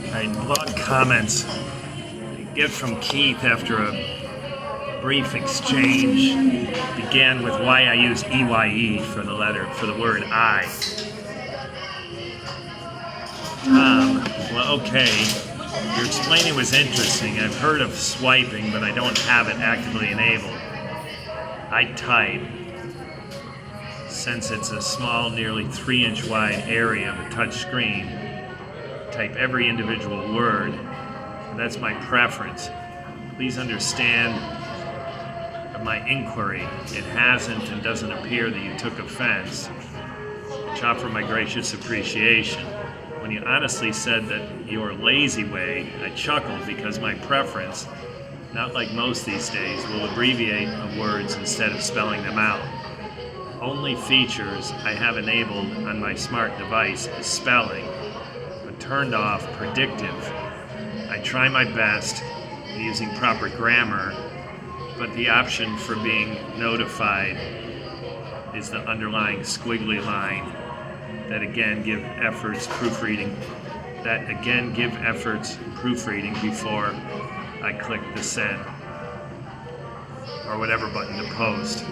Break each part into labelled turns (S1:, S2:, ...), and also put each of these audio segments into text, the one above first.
S1: Alright, blog comments I get from Keith after a brief exchange began with why I use EYE for the word I. Well, okay, your explaining was interesting. I've heard of swiping, but I don't have it actively enabled. I type. Since it's a small, nearly 3-inch wide area of a touch screen, type every individual word. That's my preference. Please understand my inquiry. It hasn't and doesn't appear that you took offense, which offer my gracious appreciation. When you honestly said that your lazy way, I chuckled because my preference, not like most these days, will abbreviate the words instead of spelling them out. Only features I have enabled on my smart device is spelling, but turned off predictive. I try my best using proper grammar, but the option for being notified is the underlying squiggly line that again give efforts proofreading before I click the send or whatever button to post.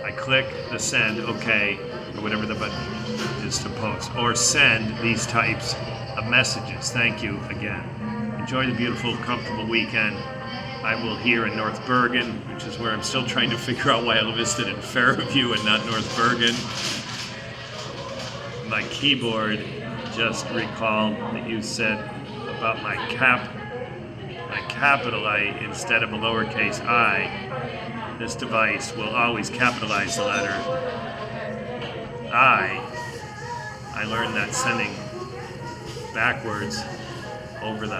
S1: I click the send, okay, or whatever the button is to post, or send these types of messages. Thank you again. Enjoy the beautiful, comfortable weekend. I will here in North Bergen, which is where I'm still trying to figure out why I listed in Fairview and not North Bergen. My keyboard just recalled that you said about my capital I instead of a lowercase I. This device will always capitalize the letter I. I learned that sending backwards over the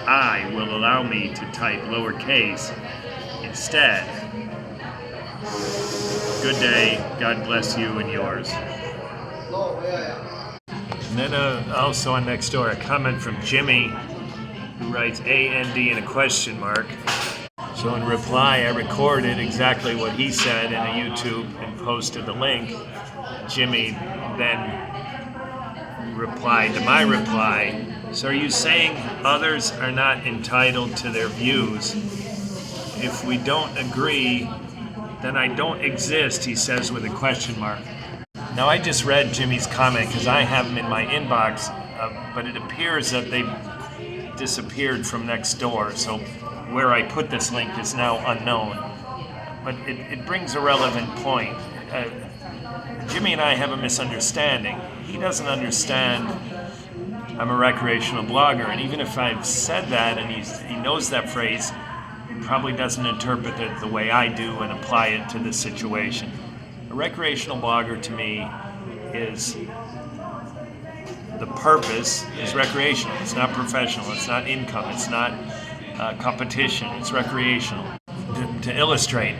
S1: I will allow me to type lowercase instead. Good day. God bless you and yours. And then also on Nextdoor, a comment from Jimmy, who writes A-N-D and a question mark. So in reply, I recorded exactly what he said in a YouTube and posted the link. Jimmy then replied to my reply. So are you saying others are not entitled to their views? If we don't agree, then I don't exist, he says with a question mark. Now I just read Jimmy's comment because I have them in my inbox, but it appears that they disappeared from Nextdoor, so where I put this link is now unknown. But it brings a relevant point. Jimmy and I have a misunderstanding. He doesn't understand I'm a recreational blogger, and even if I've said that and he knows that phrase, he probably doesn't interpret it the way I do and apply it to this situation. A recreational blogger to me is, the purpose is recreational. It's not professional, it's not income, it's not competition, it's recreational. To illustrate,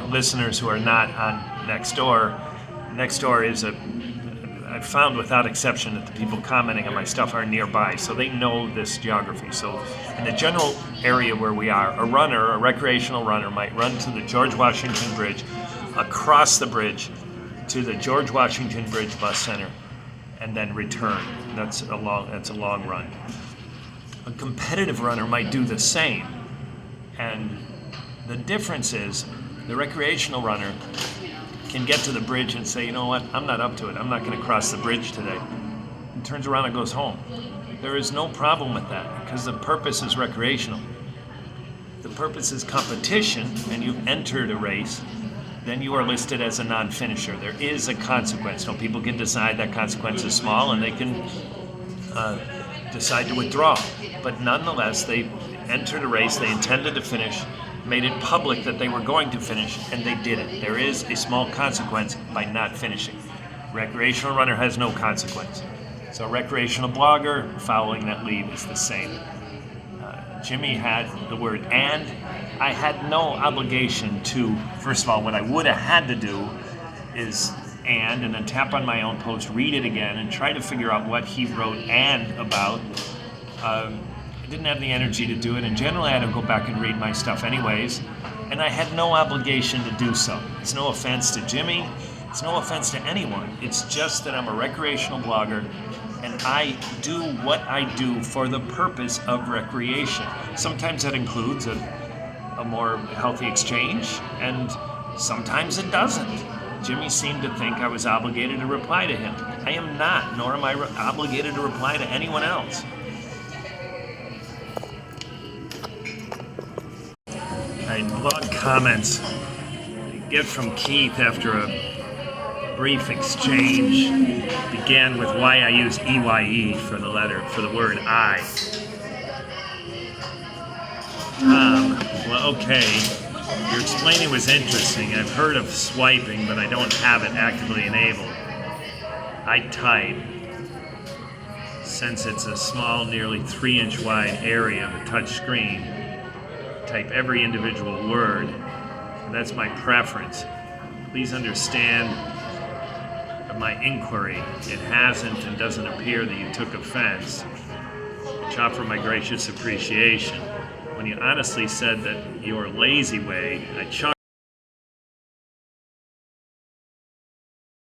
S1: listeners who are not on Nextdoor is I've found without exception that the people commenting on my stuff are nearby, so they know this geography. So in the general area where we are, a recreational runner might run to the George Washington Bridge, across the bridge to the George Washington Bridge Bus Center, and then return. That's a long run. A competitive runner might do the same, and the difference is the recreational runner can get to the bridge and say, you know what, I'm not up to it. I'm not going to cross the bridge today. And turns around and goes home. There is no problem with that because the purpose is recreational. The purpose is competition, and you entered a race, then you are listed as a non-finisher. There is a consequence. Now, people can decide that consequence is small and they can decide to withdraw. But nonetheless, they entered a race, they intended to finish, made it public that they were going to finish, and they did it. There is a small consequence by not finishing. Recreational runner has no consequence. So recreational blogger following that lead is the same. Jimmy had the word and. I had no obligation to, first of all, what I would have had to do is and then tap on my own post, read it again, and try to figure out what he wrote and about. I didn't have the energy to do it, and generally I had to go back and read my stuff anyways, and I had no obligation to do so. It's no offense to Jimmy. It's no offense to anyone. It's just that I'm a recreational blogger and I do what I do for the purpose of recreation. Sometimes that includes a more healthy exchange, and sometimes it doesn't. Jimmy seemed to think I was obligated to reply to him. I am not, nor am I obligated to reply to anyone else. Blog comments I get from Keith after a brief exchange began with why I use EYE for the word I. Well, okay. Your explaining was interesting. I've heard of swiping, but I don't have it actively enabled. I type. Since it's a small, nearly 3-inch wide area of a touch screen, type every individual word. And that's my preference. Please understand my inquiry. It hasn't and doesn't appear that you took offense, which offer my gracious appreciation. When you honestly said that your lazy way, I chuckled.